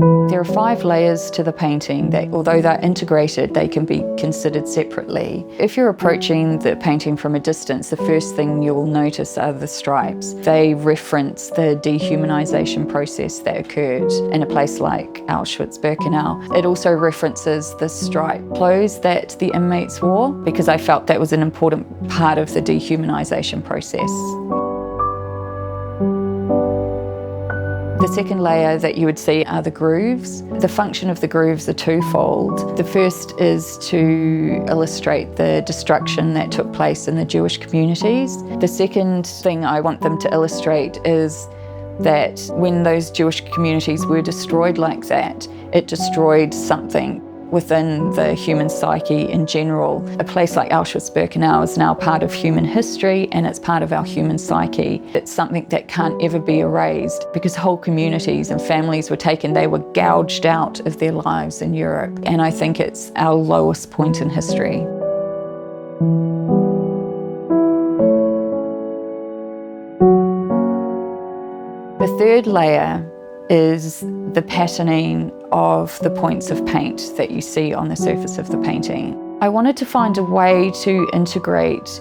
There are 5 layers to the painting that, although they're integrated, they can be considered separately. If you're approaching the painting from a distance, the first thing you'll notice are the stripes. They reference the dehumanisation process that occurred in a place like Auschwitz Birkenau. It also references the striped clothes that the inmates wore, because I felt that was an important part of the dehumanisation process. The second layer that you would see are the grooves. The function of the grooves are twofold. The first is to illustrate the destruction that took place in the Jewish communities. The second thing I want them to illustrate is that when those Jewish communities were destroyed like that, it destroyed something within the human psyche in general. A place like Auschwitz Birkenau is now part of human history, and it's part of our human psyche. It's something that can't ever be erased, because whole communities and families were taken. They were gouged out of their lives in Europe, and I think it's our lowest point in history. The third layer is the patterning of the points of paint that you see on the surface of the painting. I wanted to find a way to integrate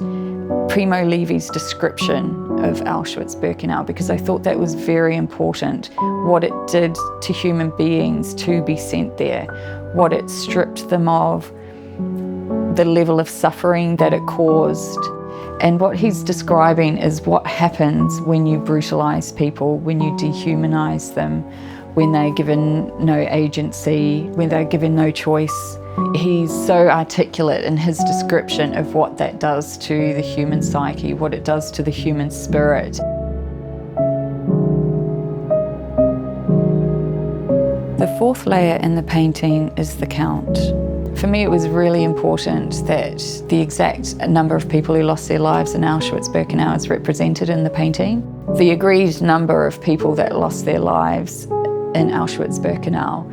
Primo Levi's description of Auschwitz Birkenau, because I thought that was very important, what it did to human beings to be sent there, what it stripped them of, the level of suffering that it caused. And what he's describing is what happens when you brutalise people, when you dehumanise them, when they're given no agency, when they're given no choice. He's so articulate in his description of what that does to the human psyche, what it does to the human spirit. The fourth layer in the painting is the count. For me, it was really important that the exact number of people who lost their lives in Auschwitz Birkenau is represented in the painting. The agreed number of people that lost their lives in Auschwitz Birkenau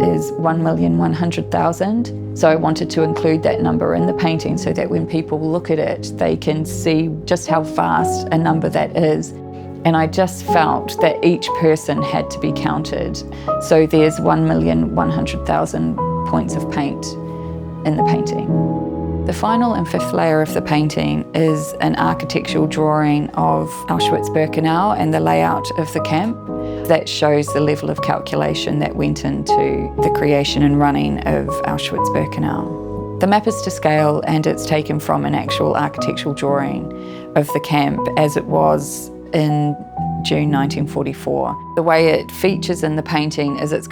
is 1,100,000. So I wanted to include that number in the painting so that when people look at it, they can see just how vast a number that is. And I just felt that each person had to be counted. So there's 1,100,000 points of paint in the painting. The final and fifth layer of the painting is an architectural drawing of Auschwitz Birkenau and the layout of the camp that shows the level of calculation that went into the creation and running of Auschwitz Birkenau. The map is to scale, and it's taken from an actual architectural drawing of the camp as it was in June 1944. The way it features in the painting is it's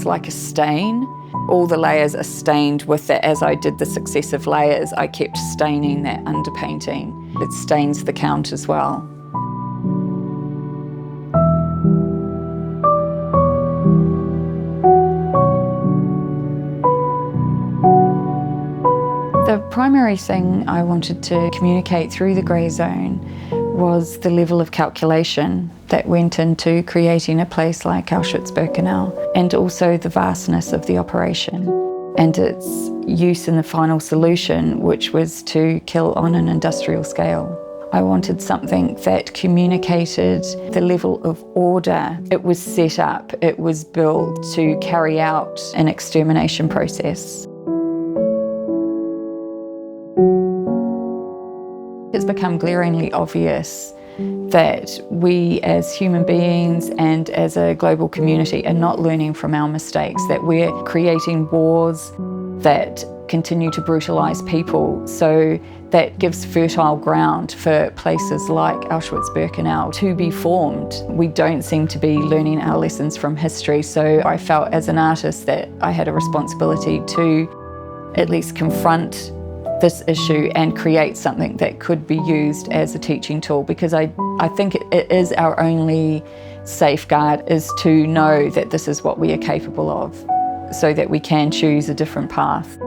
like a stain. All the layers are stained with that. As I did the successive layers, I kept staining that underpainting. It stains the count as well. The primary thing I wanted to communicate through the grey zone was the level of calculation that went into creating a place like Auschwitz Birkenau, and also the vastness of the operation and its use in the final solution, which was to kill on an industrial scale. I wanted something that communicated the level of order. It was set up, it was built to carry out an extermination process. It's become glaringly obvious that we as human beings and as a global community are not learning from our mistakes, that we're creating wars that continue to brutalise people. So that gives fertile ground for places like Auschwitz Birkenau to be formed. We don't seem to be learning our lessons from history, so I felt as an artist that I had a responsibility to at least confront this issue and create something that could be used as a teaching tool, because I think it is our only safeguard, is to know that this is what we are capable of, so that we can choose a different path.